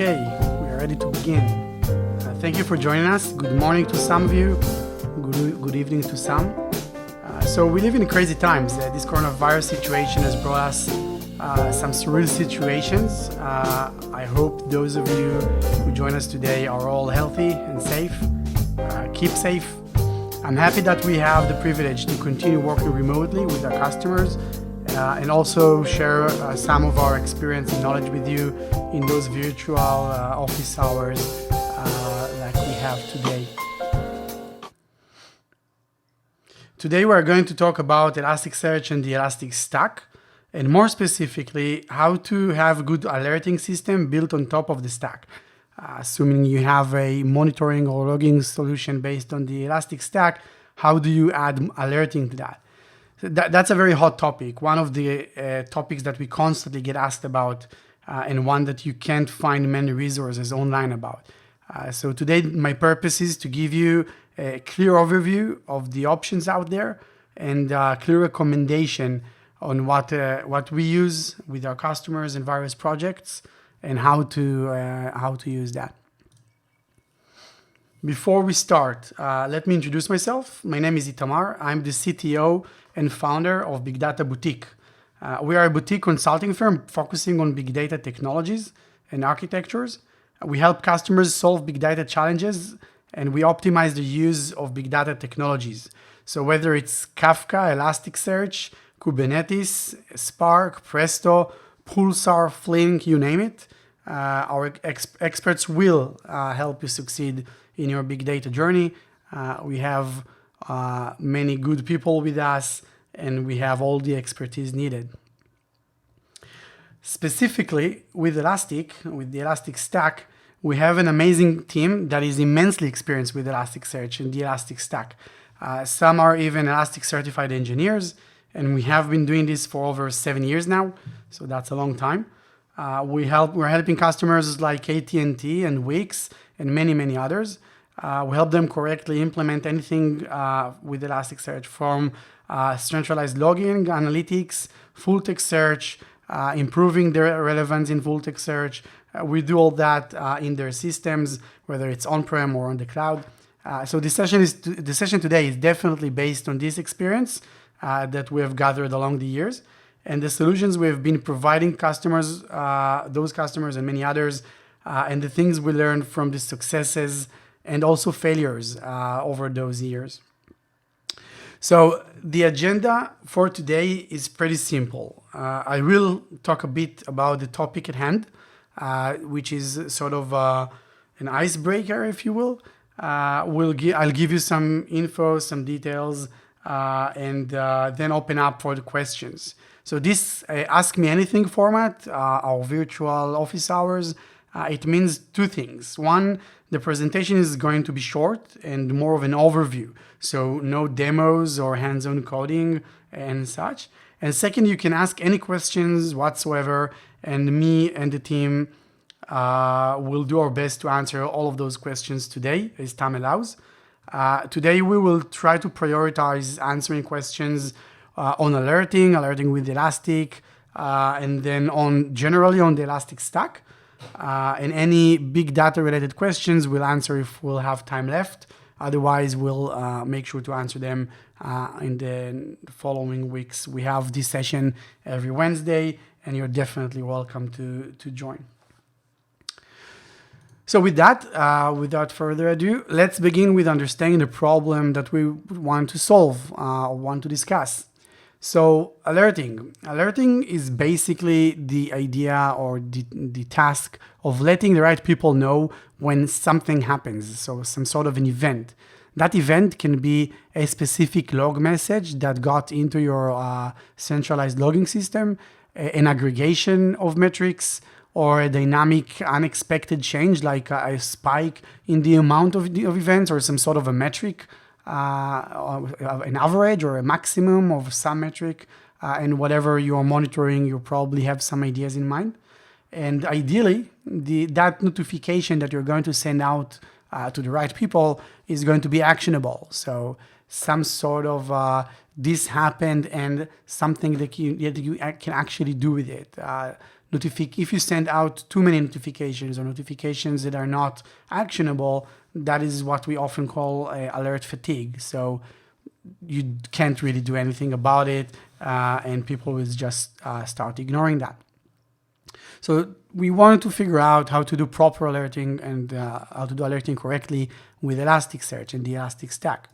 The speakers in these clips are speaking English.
Okay, we are ready to begin. Thank you for joining us. Good morning to some of you. Good evening to some. So we live in crazy times. This coronavirus situation has brought us some surreal situations. I hope those of you who join us today are all healthy and safe. Keep safe. I'm happy that we have the privilege to continue working remotely with our customers and also share some of our experience and knowledge with you in those virtual office hours like we have today. Today we're going to talk about Elasticsearch and the Elastic Stack, and more specifically, how to have a good alerting system built on top of the stack. Assuming you have a monitoring or logging solution based on the Elastic Stack, how do you add alerting to that? That's a very hot topic, one of the topics that we constantly get asked about and one that you can't find many resources online about. So today my purpose is to give you a clear overview of the options out there and a clear recommendation on what we use with our customers in various projects and how to use that. Before we start, let me introduce myself. My name is Itamar. I'm the CTO and founder of BigData Boutique. We are a boutique consulting firm focusing on big data technologies and architectures. We help customers solve big data challenges and we optimize the use of big data technologies. So whether it's Kafka, Elasticsearch, Kubernetes, Spark, Presto, Pulsar, Flink, you name it, our experts will help you succeed in your big data journey. We have many good people with us and we have all the expertise needed. Specifically with the Elastic Stack, we have an amazing team that is immensely experienced with Elasticsearch and the Elastic Stack. Some are even Elastic certified engineers, and we have been doing this for over 7 years now, so that's a long time. We're helping customers like AT&T and Wix and many others. We help them correctly implement anything with Elasticsearch, from centralized logging, analytics, full text search, improving their relevance in full text search. We do all that in their systems, whether it's on-prem or on the cloud. So the session today is definitely based on this experience that we have gathered along the years and the solutions we have been providing customers, those customers and many others, and the things we learned from the successes and also failures over those years. So the agenda for today is pretty simple. I will talk a bit about the topic at hand, which is sort of an icebreaker, if you will. I'll give you some info, some details, and then open up for the questions. So this Ask Me Anything format, our virtual office hours, it means two things. One, the presentation is going to be short and more of an overview. So no demos or hands-on coding and such. And second, you can ask any questions whatsoever, and me and the team will do our best to answer all of those questions today, as time allows. Today, we will try to prioritize answering questions on alerting with Elastic, and then generally on the Elastic Stack. And any big data related questions we'll answer if we'll have time left. Otherwise, we'll make sure to answer them in the following weeks. We have this session every Wednesday, and you're definitely welcome to join. So with that, without further ado, let's begin with understanding the problem that we want to solve or want to discuss. So alerting. Alerting is basically the idea or the task of letting the right people know when something happens, so some sort of an event. That event can be a specific log message that got into your centralized logging system, an aggregation of metrics, or a dynamic unexpected change like a spike in the amount of events or some sort of a metric, an average or a maximum of some metric, and whatever you are monitoring, you probably have some ideas in mind. And ideally, that notification that you're going to send out to the right people is going to be actionable. So some sort of this happened and something that you can actually do with it. if you send out too many notifications or notifications that are not actionable, that is what we often call alert fatigue. So you can't really do anything about it, and people will just start ignoring that. So we wanted to figure out how to do proper alerting and how to do alerting correctly with Elasticsearch and the Elastic Stack.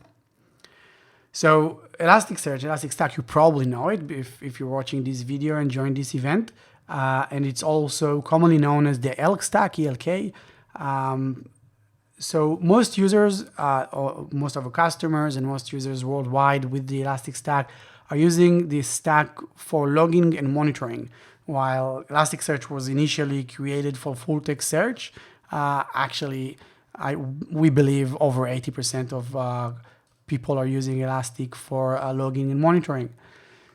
So Elasticsearch, Elastic Stack, you probably know it if you're watching this video and join this event. And it's also commonly known as the ELK stack, ELK. So most users, or most of our customers and most users worldwide with the Elastic Stack are using this stack for logging and monitoring. While Elasticsearch was initially created for full text search, actually, we believe over 80% of people are using Elastic for logging and monitoring.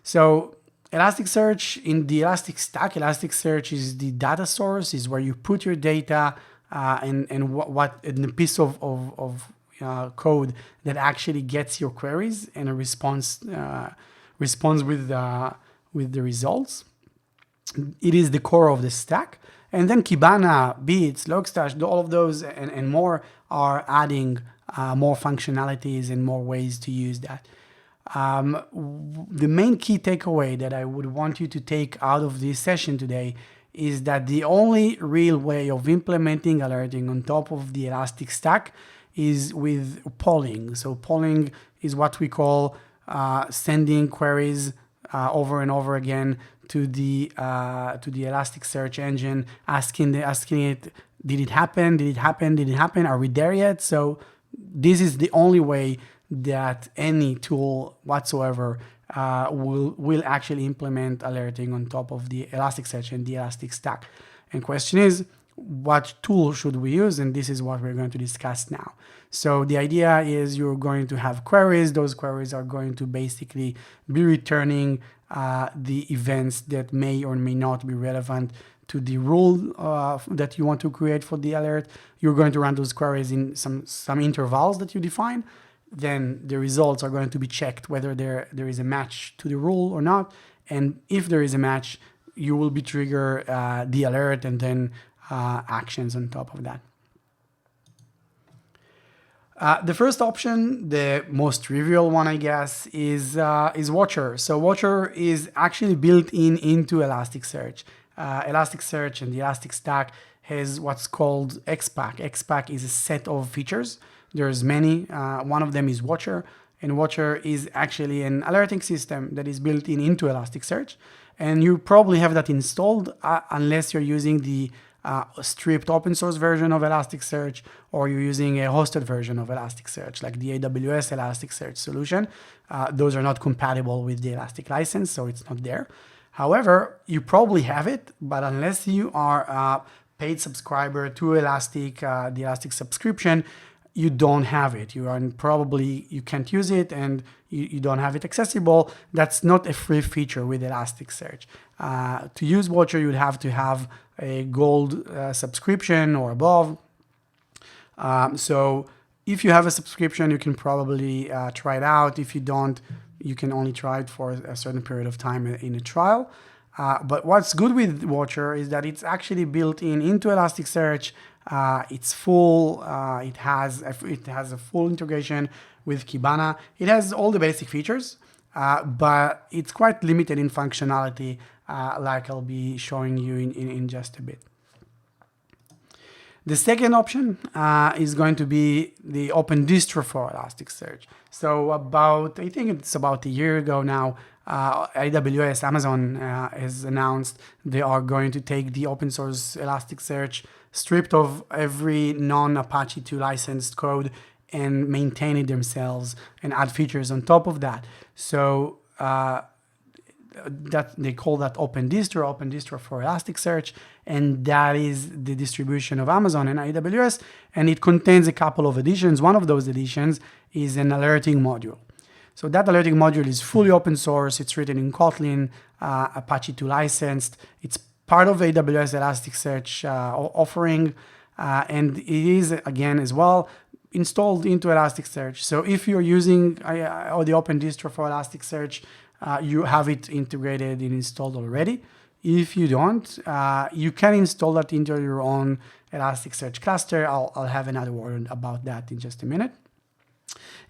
So Elasticsearch in the Elastic Stack, Elasticsearch is the data source, is where you put your data and a piece of code that actually gets your queries and a responds with the results. It is the core of the stack. And then Kibana, Beats, Logstash, all of those and more are adding more functionalities and more ways to use that. The main key takeaway that I would want you to take out of this session today is that the only real way of implementing alerting on top of the Elastic Stack is with polling. So polling is what we call sending queries over and over again to the Elasticsearch engine, asking it, did it happen? Did it happen? Did it happen? Are we there yet? So this is the only way that any tool whatsoever will actually implement alerting on top of the Elasticsearch and the Elastic Stack. And question is, what tool should we use? And this is what we're going to discuss now. So the idea is you're going to have queries. Those queries are going to basically be returning the events that may or may not be relevant to the rule that you want to create for the alert. You're going to run those queries in some intervals that you define. Then the results are going to be checked whether there is a match to the rule or not. And if there is a match, you will be trigger the alert and then actions on top of that. The first option, the most trivial one, I guess, is Watcher. So Watcher is actually built into Elasticsearch. Elasticsearch and the Elastic Stack has what's called XPack. XPack is a set of features. There's many. One of them is Watcher, and Watcher is actually an alerting system that is built into Elasticsearch. And you probably have that installed unless you're using the stripped open source version of Elasticsearch, or you're using a hosted version of Elasticsearch, like the AWS Elasticsearch solution. Those are not compatible with the Elastic license, so it's not there. However, you probably have it, but unless you are a paid subscriber to Elastic, the Elastic subscription, you don't have it. You can't use it, and you don't have it accessible. That's not a free feature with Elasticsearch. To use Watcher, you'd have to have a gold subscription or above. So if you have a subscription, you can probably try it out. If you don't, you can only try it for a certain period of time in a trial. But what's good with Watcher is that it's actually built into Elasticsearch. It's full. It has a full integration with Kibana. It has all the basic features, but it's quite limited in functionality, like I'll be showing you in just a bit. The second option is going to be the OpenDistro for Elasticsearch. So I think it's about a year ago now, AWS, Amazon has announced they are going to take the open source Elasticsearch, stripped of every non-Apache 2 licensed code, and maintain it themselves and add features on top of that. So that they call that OpenDistro for Elasticsearch, and that is the distribution of Amazon and AWS, and it contains a couple of additions. One of those additions is an alerting module. So that alerting module is fully open source. It's written in Kotlin, Apache 2 licensed. It's part of AWS Elasticsearch offering, and it is, again, as well, installed into Elasticsearch. So if you're using the OpenDistro for Elasticsearch, you have it integrated and installed already. If you don't, you can install that into your own Elasticsearch cluster. I'll have another word about that in just a minute.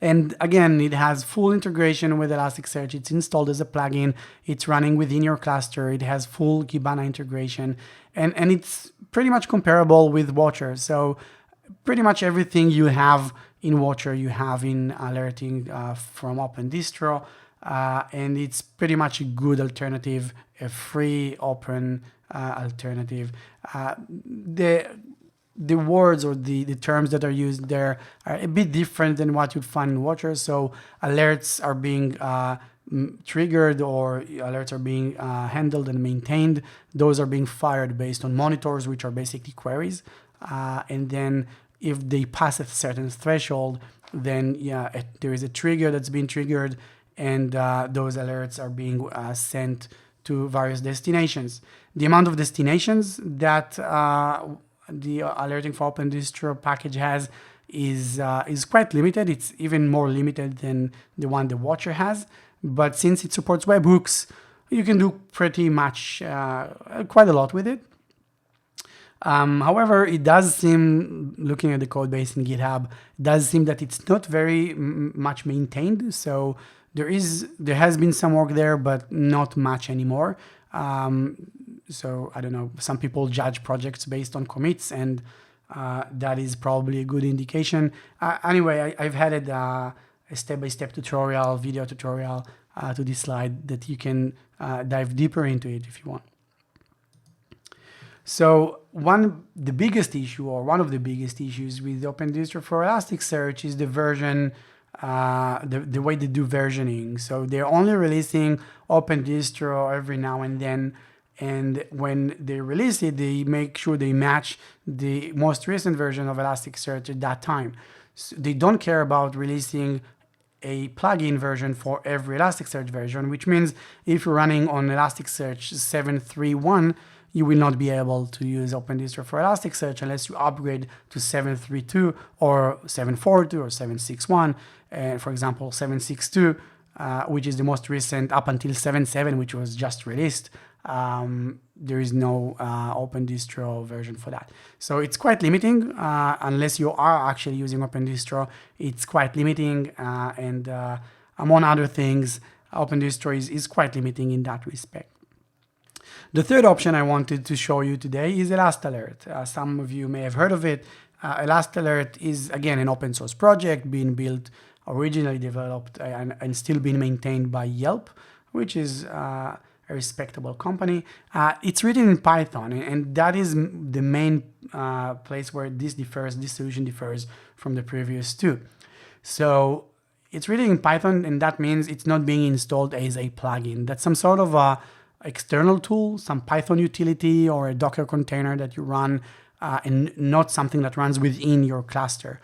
And again, it has full integration with Elasticsearch. It's installed as a plugin. It's running within your cluster. It has full Kibana integration. And it's pretty much comparable with Watcher. So pretty much everything you have in Watcher, you have in alerting from OpenDistro. And it's pretty much a good alternative, a free open alternative. The words or the terms that are used there are a bit different than what you'd find in Watcher. So alerts are being triggered, or alerts are being handled and maintained. Those are being fired based on monitors, which are basically queries. And then if they pass a certain threshold, then yeah, there is a trigger that's been triggered, and those alerts are being sent to various destinations. The amount of destinations that the alerting for OpenDistro package has is quite limited. It's even more limited than the one the Watcher has. But since it supports webhooks, you can do pretty much quite a lot with it. However, it does seem, looking at the code base in GitHub, it does seem that it's not very much maintained. So there has been some work there, but not much anymore. So I don't know, some people judge projects based on commits, and that is probably a good indication. Anyway, I've had a step-by-step tutorial, video tutorial to this slide that you can dive deeper into it if you want. So one of the biggest issues with OpenDistro for Elasticsearch is the version, the way they do versioning. So they're only releasing OpenDistro every now and then. And when they release it, they make sure they match the most recent version of Elasticsearch at that time. So they don't care about releasing a plugin version for every Elasticsearch version, which means if you're running on Elasticsearch 7.3.1, you will not be able to use OpenDistro for Elasticsearch unless you upgrade to 7.3.2 or 7.4.2 or 7.6.1. For example, 7.6.2, which is the most recent up until 7.7, which was just released. There is no OpenDistro version for that. So it's quite limiting unless you are actually using OpenDistro. It's quite limiting, and among other things, OpenDistro is quite limiting in that respect. The third option I wanted to show you today is ElastAlert. Some of you may have heard of it. ElastAlert is, again, an open source project being built, originally developed, and still being maintained by Yelp, which is a respectable company. It's written in Python, and that is the main place where this solution differs from the previous two. So it's written in Python, and that means it's not being installed as a plugin. That's some sort of a external tool, some Python utility or a Docker container that you run, and not something that runs within your cluster.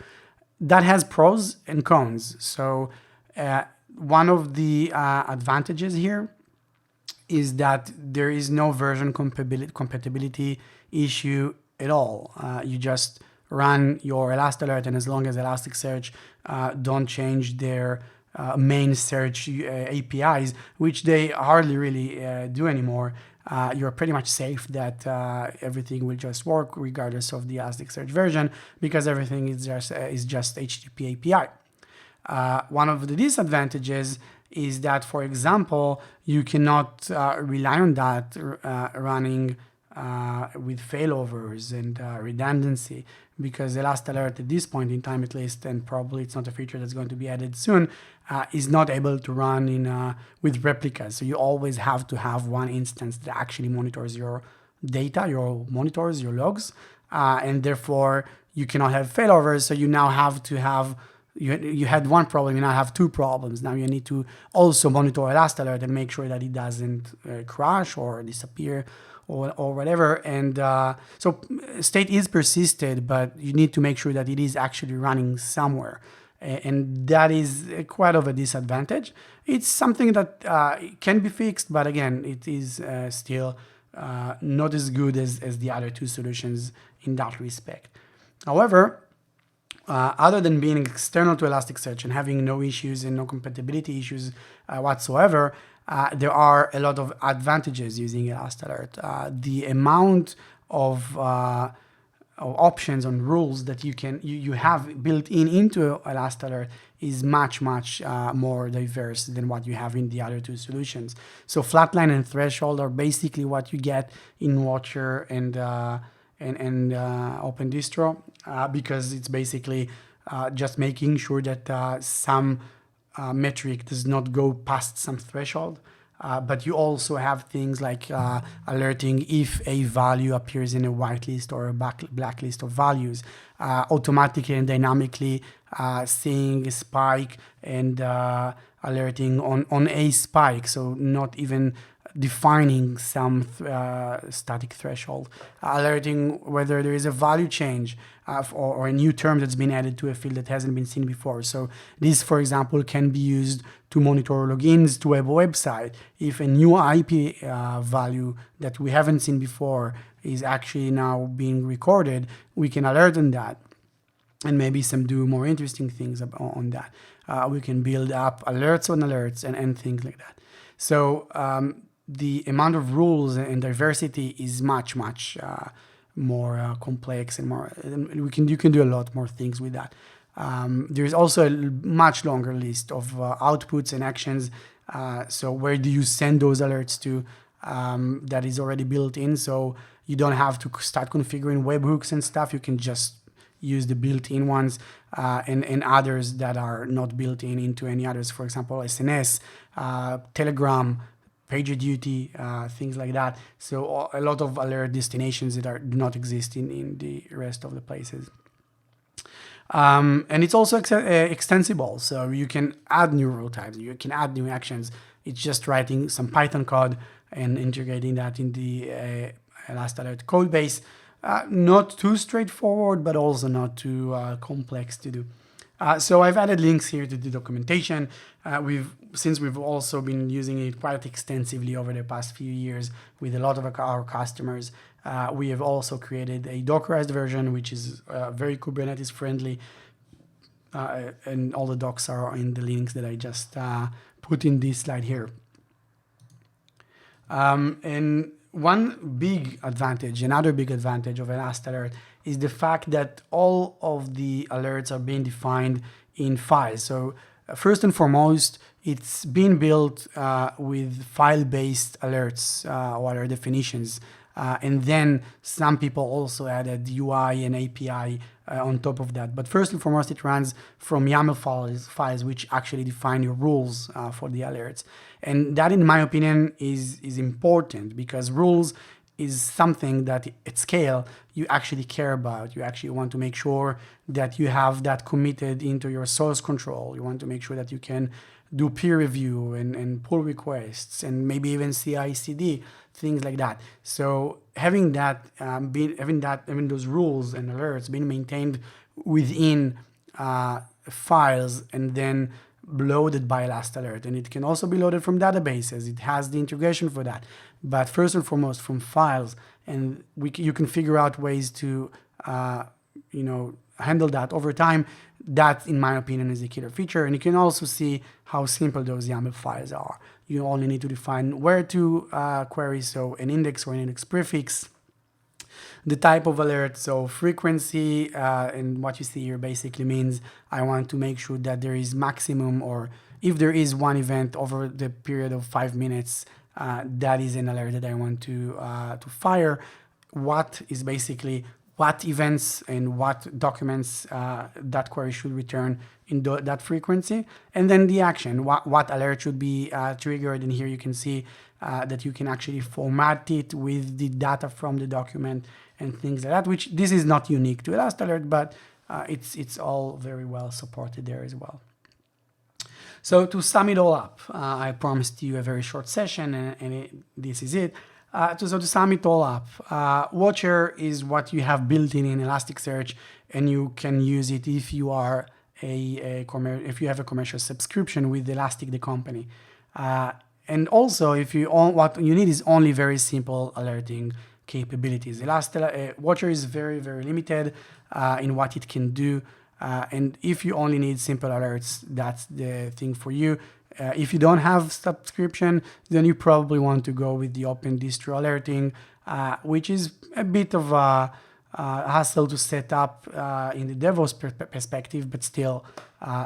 That has pros and cons. So one of the advantages here is that there is no version compatibility issue at all. You just run your ElastAlert, and as long as Elasticsearch don't change their main search APIs, which they hardly really do anymore, you're pretty much safe that everything will just work regardless of the Elasticsearch version, because everything is just HTTP API. One of the disadvantages is that, for example, you cannot rely on that running with failovers and redundancy, because ElastAlert at this point in time, at least, and probably it's not a feature that's going to be added soon, is not able to run with replicas. So you always have to have one instance that actually monitors your data, your monitors, your logs, and therefore you cannot have failovers. So you now have to have, you had one problem, you now have two problems. Now you need to also monitor ElastAlert and make sure that it doesn't crash or disappear or whatever. And so state is persisted, but you need to make sure that it is actually running somewhere. And that is quite of a disadvantage. It's something that can be fixed, but again, it is still not as good as the other two solutions in that respect. However, other than being external to Elasticsearch and having no issues and no compatibility issues whatsoever, there are a lot of advantages using ElastAlert. The amount of options and rules that you have built into ElastAlert is much more diverse than what you have in the other two solutions. So flatline and threshold are basically what you get in Watcher and OpenDistro, because it's basically just making sure that some metric does not go past some threshold. But you also have things like alerting if a value appears in a whitelist or a blacklist of values, automatically and dynamically seeing a spike and alerting on a spike, so not even defining some static threshold, alerting whether there is a value change or a new term that's been added to a field that hasn't been seen before. So this, for example, can be used to monitor logins to a website. If a new IP value that we haven't seen before is actually now being recorded, we can alert on that and maybe do more interesting things on that. We can build up alerts on alerts and things like that. So the amount of rules and diversity is much more complex and more. You can do a lot more things with that. There's also a much longer list of outputs and actions. So where do you send those alerts to? That is already built in, so you don't have to start configuring webhooks and stuff. You can just use the built-in ones and others that are not built into any others. For example, SNS, Telegram, PagerDuty, things like that. So a lot of alert destinations that do not exist in the rest of the places. And it's also extensible, so you can add new rule types, you can add new actions. It's just writing some Python code and integrating that in the ElastAlert code base. Not too straightforward, but also not too complex to do. So I've added links here to the documentation. Since we've also been using it quite extensively over the past few years with a lot of our customers, we have also created a Dockerized version, which is very Kubernetes friendly. And all the docs are in the links that I just put in this slide here. And one big advantage, another big advantage of ElastAlert is the fact that all of the alerts are being defined in files. So first and foremost, it's been built with file-based alerts or other definitions. And then some people also added UI and API on top of that. But first and foremost, it runs from YAML files which actually define your rules for the alerts. And that, in my opinion, is important, because rules is something that at scale you actually care about. You actually want to make sure that you have that committed into your source control. You want to make sure that you can do peer review and pull requests and maybe even CI/CD, things like that. So having that, having those rules and alerts being maintained within files and then loaded by ElastAlert, and it can also be loaded from databases. It has the integration for that, but first and foremost from files, and you can figure out ways to handle that over time. That, in my opinion, is a killer feature. And you can also see how simple those YAML files are. You only need to define where to query, so an index or an index prefix, the type of alert, so frequency, and what you see here basically means I want to make sure that there is maximum, or if there is one event over the period of 5 minutes, that is an alert that I want to fire. What is basically what events and what documents that query should return in that frequency, and then the action, what alert should be triggered. And here you can see that you can actually format it with the data from the document and things like that, which this is not unique to ElastAlert, but it's all very well supported there as well. So to sum it all up, I promised you a very short session, and this is it. So to sum it all up, Watcher is what you have built in Elasticsearch, and you can use it if you are if you have a commercial subscription with Elastic, the company. And also, if what you need is only very simple alerting capabilities. Watcher is very limited in what it can do. And if you only need simple alerts, that's the thing for you. If you don't have subscription, then you probably want to go with the OpenDistro Alerting, which is a bit of a hassle to set up in the DevOps perspective, but still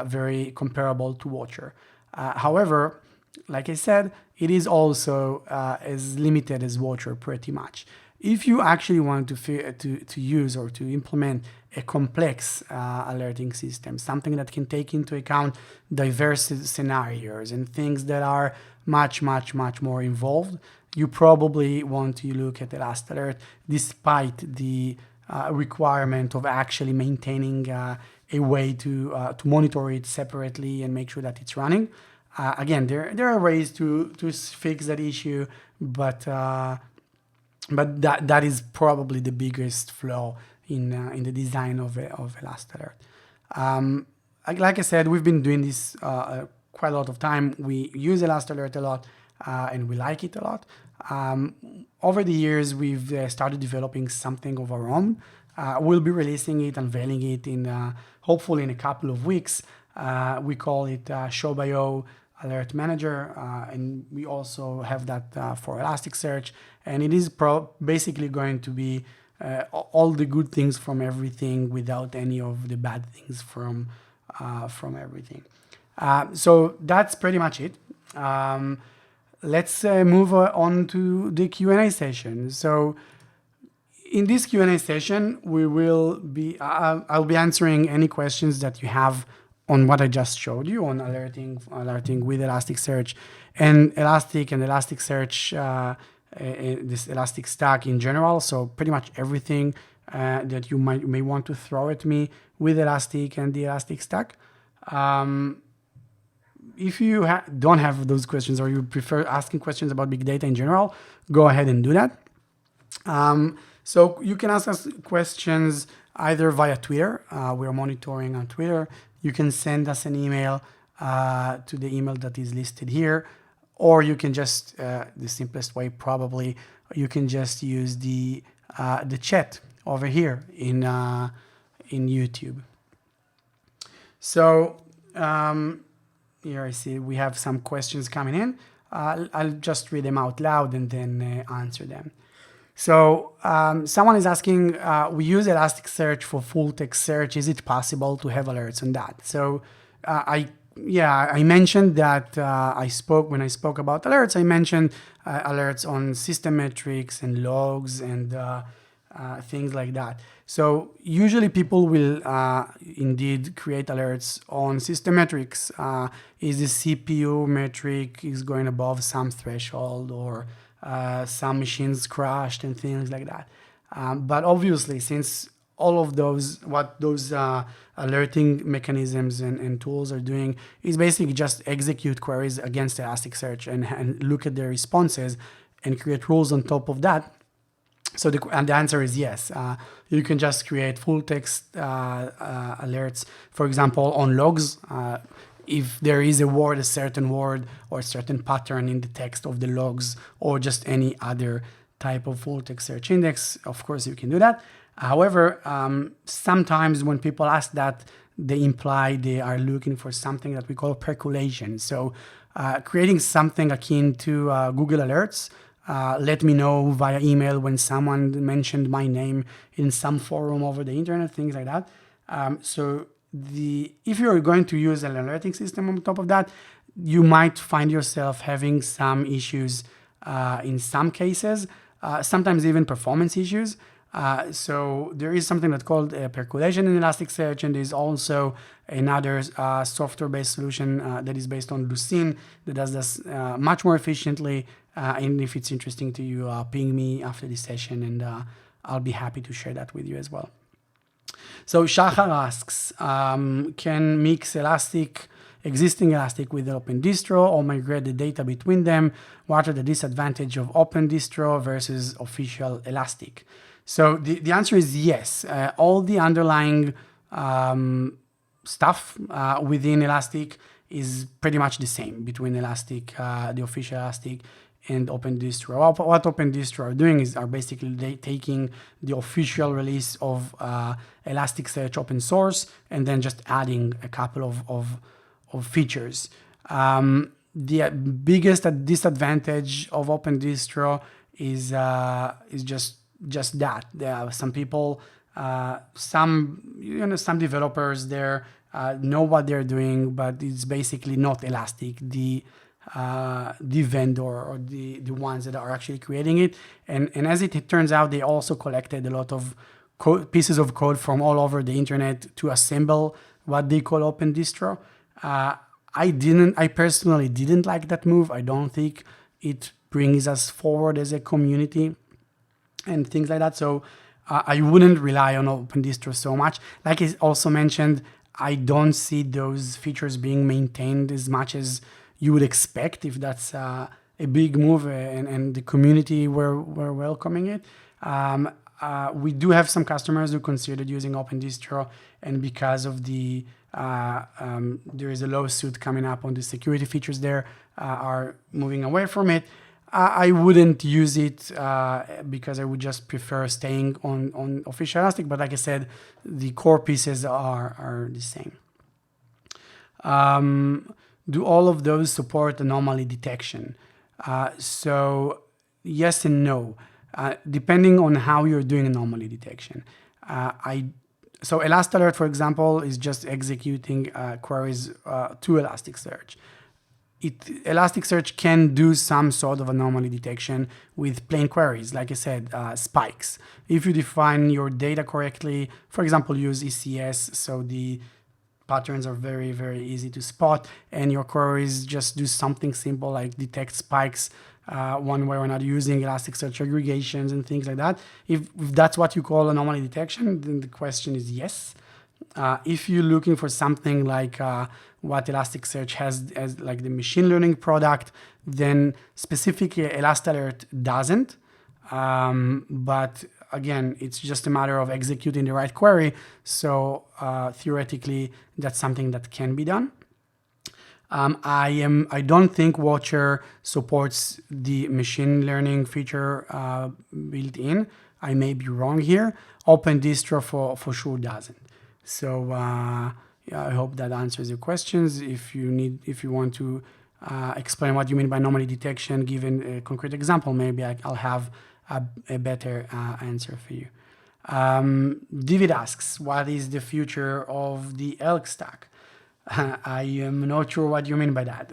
very comparable to Watcher. However, like I said, it is also as limited as Watcher pretty much. If you actually want to use or to implement a complex alerting system, something that can take into account diverse scenarios and things that are much more involved, you probably want to look at ElastAlert, despite the requirement of actually maintaining a way to monitor it separately and make sure that it's running. Again, there are ways to fix that issue, but that is probably the biggest flaw in the design of ElastAlert. Like I said, we've been doing this quite a lot of time. We use ElastAlert a lot, and we like it a lot. Over the years, we've started developing something of our own. We'll be releasing it, unveiling it in hopefully in a couple of weeks. We call it ShowBio Alert Manager, and we also have that for Elasticsearch, and it is basically going to be all the good things from everything without any of the bad things from everything. So that's pretty much it. Let's move on to the Q&A session. So in this Q&A session, I'll be answering any questions that you have on what I just showed you on alerting with Elasticsearch and Elastic and Elasticsearch, this Elastic Stack in general. So pretty much everything that you may want to throw at me with Elastic and the Elastic Stack. If you don't have those questions or you prefer asking questions about big data in general, go ahead and do that. So you can ask us questions either via Twitter. We're monitoring on Twitter. You can send us an email to the email that is listed here, or you can just, the simplest way probably, you can just use the chat over here in YouTube. So here I see we have some questions coming in. I'll just read them out loud and then answer them. So someone is asking, we use Elasticsearch for full text search. Is it possible to have alerts on that? So I mentioned that when I spoke about alerts, I mentioned alerts on system metrics and logs and things like that. So usually people will indeed create alerts on system metrics. Is the CPU metric is going above some threshold, or some machines crashed and things like that. But obviously, since all of those alerting mechanisms and tools are doing is basically just execute queries against Elasticsearch and look at their responses and create rules on top of that. So the answer is yes. You can just create full text alerts, for example, on logs. If there is a certain word or a certain pattern in the text of the logs, or just any other type of full text search index, of course you can do that. However, sometimes when people ask that, they imply they are looking for something that we call percolation. So creating something akin to Google Alerts. Let me know via email when someone mentioned my name in some forum over the internet, things like that. If you're going to use an alerting system on top of that, you might find yourself having some issues in some cases, sometimes even performance issues. So there is something that's called percolation in Elasticsearch, and there's also another software-based solution that is based on Lucene that does this much more efficiently. And if it's interesting to you, ping me after this session, and I'll be happy to share that with you as well. So Shachar asks, can mix existing Elastic with OpenDistro or migrate the data between them? What are the disadvantages of OpenDistro versus official Elastic? So the answer is yes. All the underlying stuff within Elastic is pretty much the same between Elastic, the official Elastic, and OpenDistro. What OpenDistro are doing is basically taking the official release of Elasticsearch open source and then just adding a couple of features. the biggest disadvantage of OpenDistro is just that there are some people, some developers there know what they're doing, but it's basically not Elastic, the vendor or the ones that are actually creating it. And as it turns out, they also collected a lot of pieces of code from all over the internet to assemble what they call OpenDistro. I personally didn't like that move. I don't think it brings us forward as a community and things like that. So I wouldn't rely on OpenDistro so much. Like I also mentioned, I don't see those features being maintained as much as you would expect if that's a big move and the community were welcoming it. We do have some customers who considered using OpenDistro, and because of the there is a lawsuit coming up on the security features there, are moving away from it. I wouldn't use it because I would just prefer staying on official Elastic, but like I said, the core pieces are the same. Do all of those support anomaly detection? So yes and no, depending on how you're doing anomaly detection. So ElastAlert, for example, is just executing queries to Elasticsearch. Elasticsearch can do some sort of anomaly detection with plain queries, like I said, spikes. If you define your data correctly, for example, use ECS, so the patterns are very, very easy to spot, and your queries just do something simple like detect spikes one way or another using Elasticsearch aggregations and things like that. If that's what you call anomaly detection, then the question is yes. If you're looking for something like what Elasticsearch has as like the machine learning product, then specifically ElastAlert doesn't. But again, it's just a matter of executing the right query. So theoretically, that's something that can be done. I don't think Watcher supports the machine learning feature built in. I may be wrong here. OpenDistro for sure doesn't. So yeah, I hope that answers your questions. If you want to explain what you mean by anomaly detection, given a concrete example, maybe I'll have a better answer for you. David asks, what is the future of the ELK stack? I am not sure what you mean by that.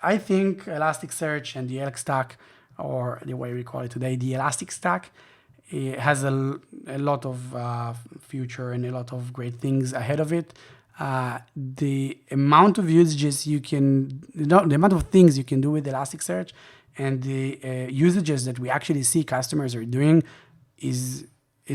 I think Elasticsearch and the ELK stack, or the way we call it today, the Elastic stack, it has a lot of future and a lot of great things ahead of it. The amount of usages the amount of things you can do with Elasticsearch and the usages that we actually see customers are doing is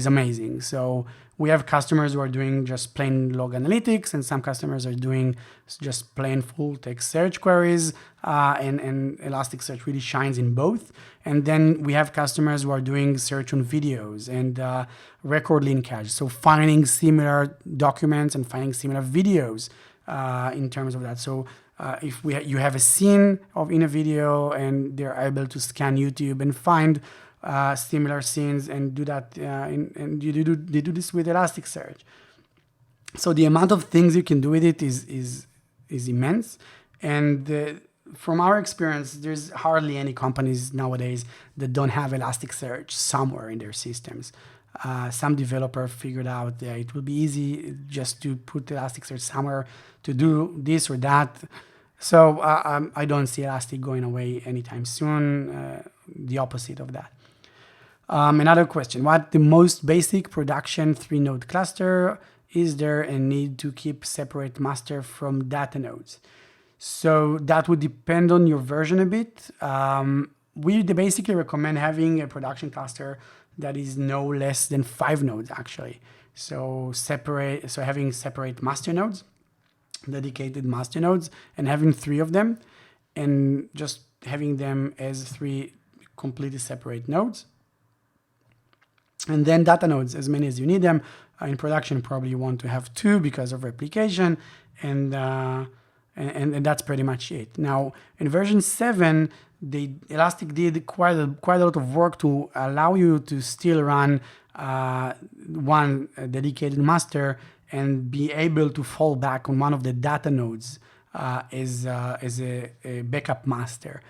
amazing. So we have customers who are doing just plain log analytics, and some customers are doing just plain full text search queries, and Elasticsearch really shines in both. And then we have customers who are doing search on videos and record linkage, so finding similar documents and finding similar videos in terms of that. So if you have a scene in a video and they're able to scan YouTube and find similar scenes and do that, and they do this with Elasticsearch. So the amount of things you can do with it is immense. And from our experience, there's hardly any companies nowadays that don't have Elasticsearch somewhere in their systems. Some developer figured out that it will be easy just to put Elasticsearch somewhere to do this or that. So I don't see Elastic going away anytime soon. The opposite of that. Another question, what the most basic production 3-node cluster? Is there a need to keep separate master from data nodes? So that would depend on your version a bit. We basically recommend having a production cluster that is no less than 5 nodes actually. So having separate master nodes, dedicated master nodes, and having 3 of them, and just having them as 3 completely separate nodes. And then data nodes, as many as you need them. In production, probably you want to have 2 because of replication, and that's pretty much it. Now, in version 7, Elastic did quite a lot of work to allow you to still run one dedicated master and be able to fall back on one of the data nodes as a backup master.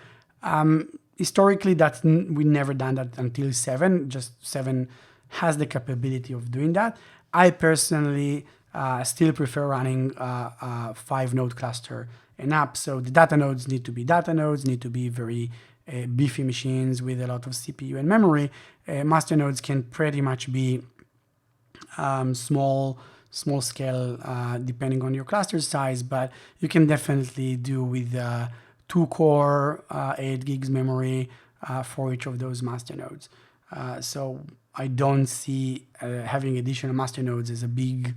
Historically, we never done that until 7. Just 7 has the capability of doing that. I personally still prefer running a 5-node cluster and up. So the data nodes need to be data nodes, need to be very beefy machines with a lot of CPU and memory. Master nodes can pretty much be small scale depending on your cluster size, but you can definitely do with 2-core, 8 gigs memory for each of those master nodes. So I don't see having additional master nodes as a big,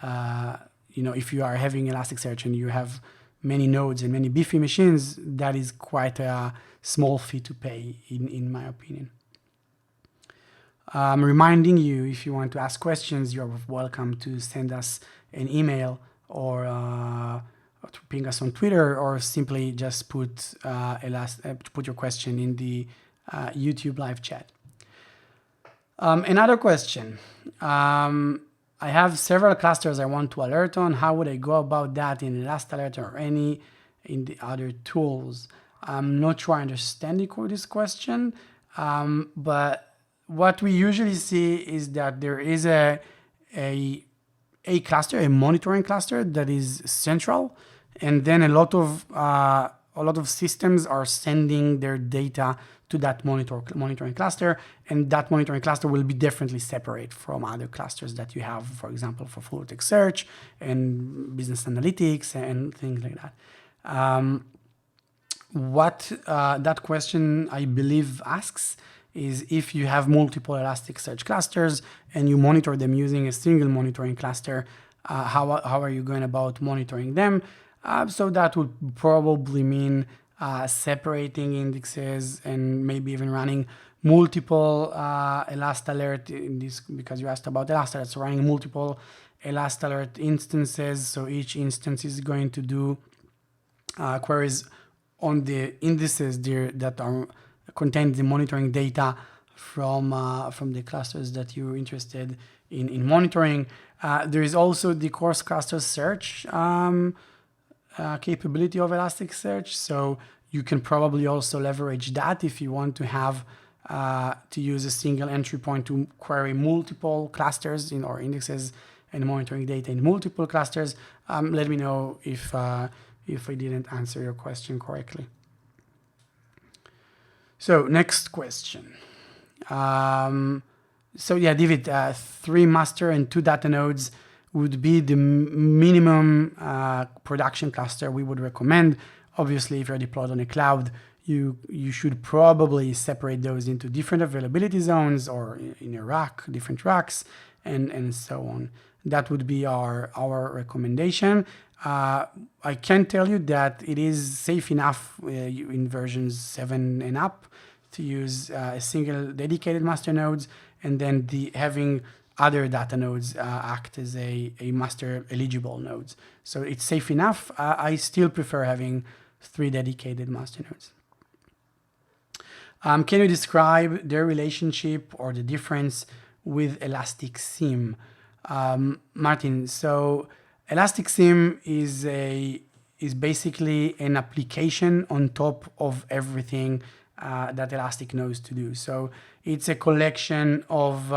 if you are having Elasticsearch and you have many nodes and many beefy machines, that is quite a small fee to pay, in my opinion. Reminding you, if you want to ask questions, you're welcome to send us an email or to ping us on Twitter, or simply just put your question in the YouTube live chat. Another question. I have several clusters I want to alert on. How would I go about that in ElastAlert or any in the other tools? I'm not sure I understand this question, but what we usually see is that there is a cluster, a monitoring cluster that is central, and then a lot of systems are sending their data to that monitoring cluster, and that monitoring cluster will be definitely separate from other clusters that you have, for example, for full text search and business analytics and things like that. What that question, I believe, asks is if you have multiple Elasticsearch clusters and you monitor them using a single monitoring cluster, how are you going about monitoring them? So that would probably mean separating indexes and maybe even running multiple ElastAlert in this, because you asked about ElastAlert, so running multiple ElastAlert instances. So each instance is going to do queries on the indices there that are contain the monitoring data from the clusters that you're interested in monitoring. There is also the cross cluster search capability of Elasticsearch, so you can probably also leverage that if you want to have to use a single entry point to query multiple clusters or indexes and monitoring data in multiple clusters. Let me know if I didn't answer your question correctly. So next question. So yeah, David, 3 master and 2 data nodes would be the minimum production cluster we would recommend. Obviously, if you're deployed on a cloud, you should probably separate those into different availability zones or in a rack, different racks, and so on. That would be our recommendation. I can tell you that it is safe enough in versions 7 and up to use a single dedicated master nodes, and then having other data nodes act as a master eligible nodes. So it's safe enough. I still prefer having 3 dedicated master nodes. Can you describe their relationship or the difference with ElasticSim? Martin, so ElasticSim is basically an application on top of everything that Elastic knows to do. So it's a collection of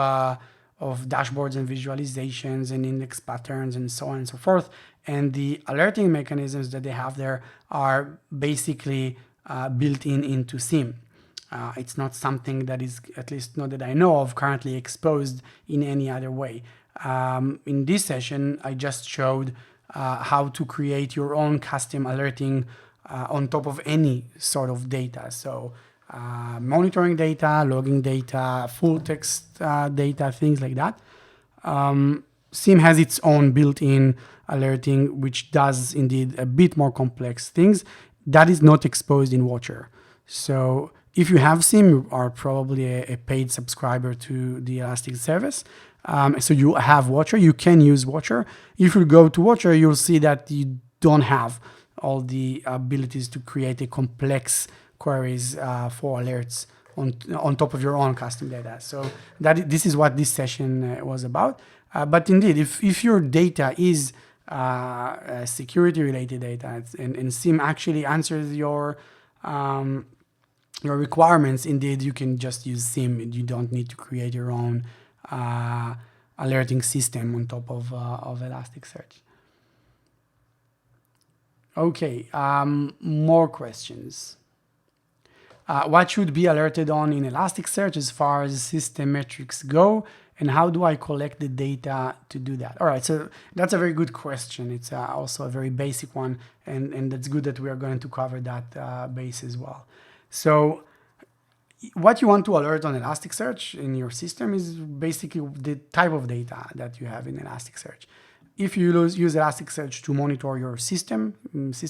dashboards and visualizations and index patterns and so on and so forth. And the alerting mechanisms that they have there are basically built into SIM. It's not something that is, at least not that I know of, currently exposed in any other way. In this session, I just showed how to create your own custom alerting on top of any sort of data. So monitoring data, logging data, full text data, things like that. SIM has its own built-in alerting, which does indeed a bit more complex things. That is not exposed in Watcher. So if you have SIM, you are probably a paid subscriber to the Elastic service. So you have Watcher, you can use Watcher. If you go to Watcher, you'll see that you don't have all the abilities to create a complex queries for alerts on top of your own custom data. So this is what this session was about. But indeed, if your data is security-related data, and SIEM actually answers your requirements. Indeed, you can just use SIEM. You don't need to create your own alerting system on top of Elasticsearch. Okay, more questions. What should be alerted on in Elasticsearch as far as system metrics go, and how do I collect the data to do that? All right, so that's a very good question. It's also a very basic one, and that's good that we are going to cover that base as well. So what you want to alert on Elasticsearch in your system is basically the type of data that you have in Elasticsearch. If you use Elasticsearch to monitor your system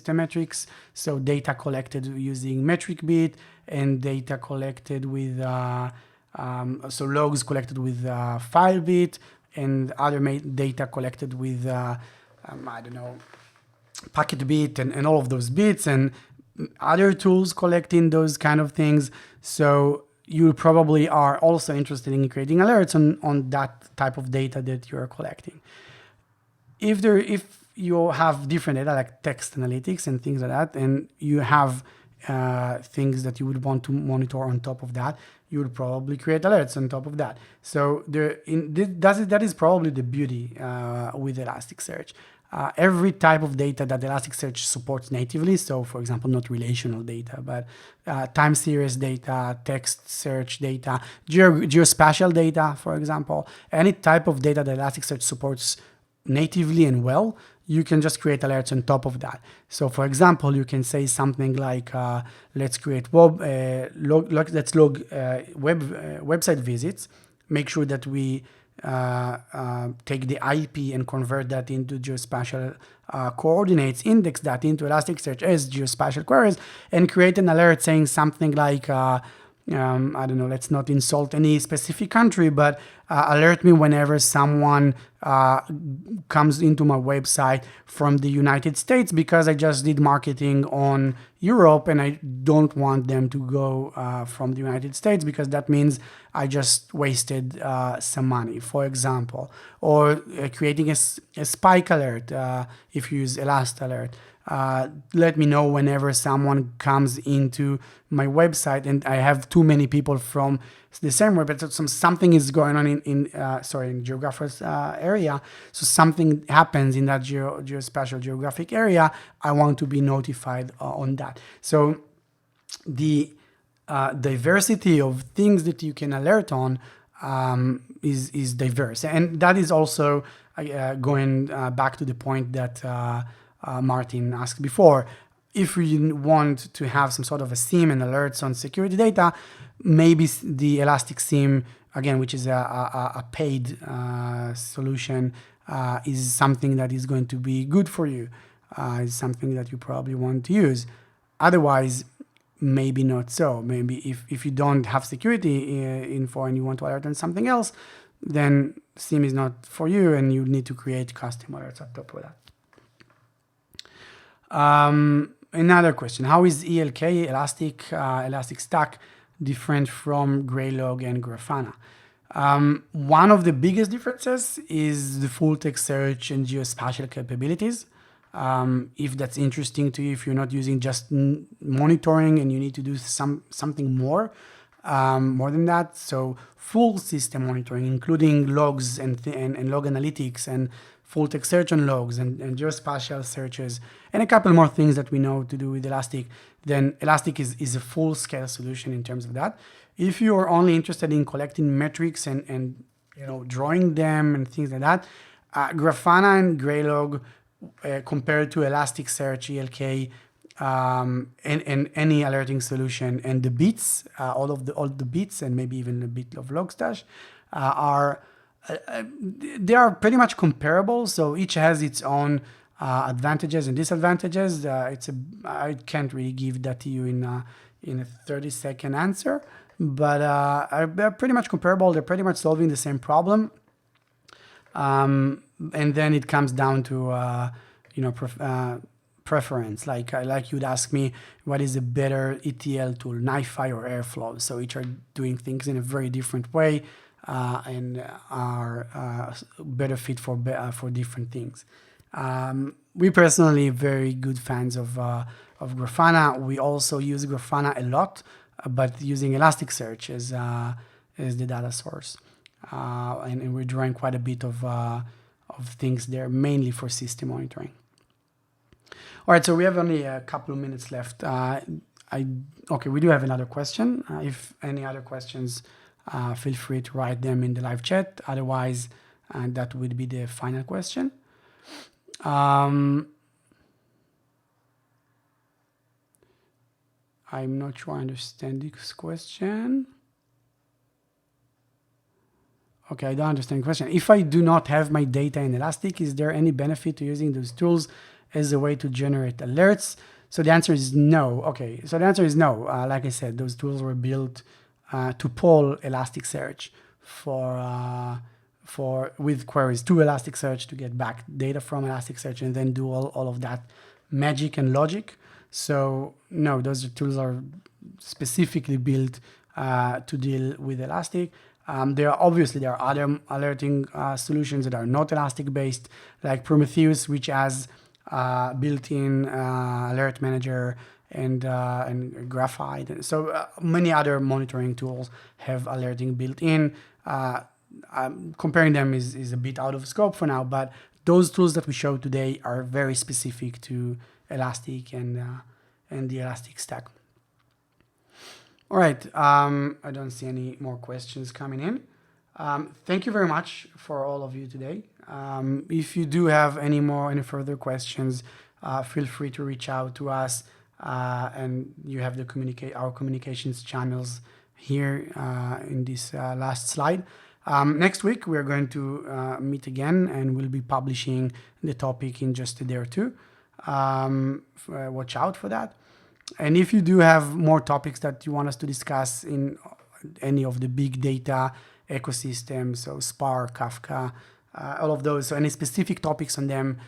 metrics, so data collected using metric bit and data collected with, so logs collected with Filebased and other data collected with, I don't know, packet bit and all of those bits and other tools collecting those kind of things. So you probably are also interested in creating alerts on that type of data that you're collecting. If you have different data like text analytics and things like that, and you have things that you would want to monitor on top of that, you would probably create alerts on top of that. So that is probably the beauty with Elasticsearch. Every type of data that Elasticsearch supports natively, so for example, not relational data, but time series data, text search data, geospatial data, for example, any type of data that Elasticsearch supports natively and well, you can just create alerts on top of that. So for example, you can say something like, let's create let's log website visits, make sure that we take the IP and convert that into geospatial coordinates, index that into Elasticsearch as geospatial queries, and create an alert saying something like, I don't know, let's not insult any specific country, but alert me whenever someone comes into my website from the United States, because I just did marketing on Europe and I don't want them to go from the United States, because that means I just wasted some money, for example. Or creating a spike alert if you use ElastAlert. Let me know whenever someone comes into my website and I have too many people from the same website. So something is going on in geographic area. So something happens in that geospatial geographic area. I want to be notified on that. So the diversity of things that you can alert on is diverse, and that is also going back to the point that Martin asked before. If we want to have some sort of a SIEM and alerts on security data, maybe the Elastic SIEM, again, which is a paid solution, is something that is going to be good for you. Is something that you probably want to use. Otherwise, maybe not so. Maybe if you don't have security info and you want to alert on something else, then SIEM is not for you and you need to create custom alerts on top of that. Another question: how is ELK, Elastic Stack, different from Graylog and Grafana? One of the biggest differences is the full text search and geospatial capabilities. If that's interesting to you, if you're not using just monitoring and you need to do something more than that. So full system monitoring, including logs and log analytics and full text search on logs and geospatial searches, and a couple more things that we know to do with Elastic, then Elastic is a full-scale solution in terms of that. If you are only interested in collecting metrics and drawing them and things like that, Grafana and Graylog, compared to Elasticsearch, ELK, and any alerting solution, and the bits, all the bits, and maybe even a bit of Logstash, they are pretty much comparable. So each has its own advantages and disadvantages. I can't really give that to you in a 30-second answer, but they're pretty much comparable. They're pretty much solving the same problem. And then it comes down to preference. Like you'd ask me, what is a better ETL tool, NiFi or Airflow? So each are doing things in a very different way and are better fit for different things. We personally very good fans of Grafana. We also use Grafana a lot, but using Elasticsearch as the data source, and we're drawing quite a bit of things there, mainly for system monitoring. All right, so we have only a couple of minutes left. Okay, we do have another question. If any other questions, feel free to write them in the live chat. Otherwise, that would be the final question. I'm not sure I understand this question. Okay, I don't understand the question. If I do not have my data in Elastic, is there any benefit to using those tools as a way to generate alerts? So the answer is no. Okay, so the answer is no. Like I said, those tools were built to poll Elasticsearch with queries to Elasticsearch to get back data from Elasticsearch and then do all of that magic and logic. So no, those tools are specifically built to deal with Elastic. There are other alerting solutions that are not Elastic-based, like Prometheus, which has built-in alert manager and Graphite. So many other monitoring tools have alerting built in. Comparing them is a bit out of scope for now, but those tools that we showed today are very specific to Elastic and the Elastic Stack. All right, I don't see any more questions coming in. Thank you very much for all of you today. If you do have any further questions, feel free to reach out to us, and you have our communications channels here in this last slide. Next week, we're going to meet again, and we'll be publishing the topic in just a day or two. Watch out for that. And if you do have more topics that you want us to discuss in any of the big data ecosystems, so Spark, Kafka, all of those, so any specific topics on them,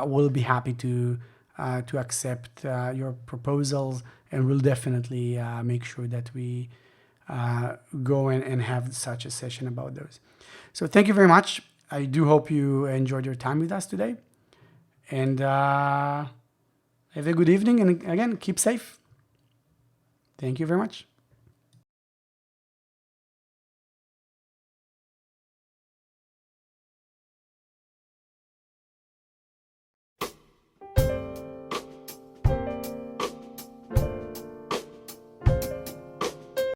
we'll be happy to accept your proposals, and we'll definitely make sure that we go and have such a session about those. So thank you very much. I do hope you enjoyed your time with us today. And have a good evening, and again, keep safe. Thank you very much.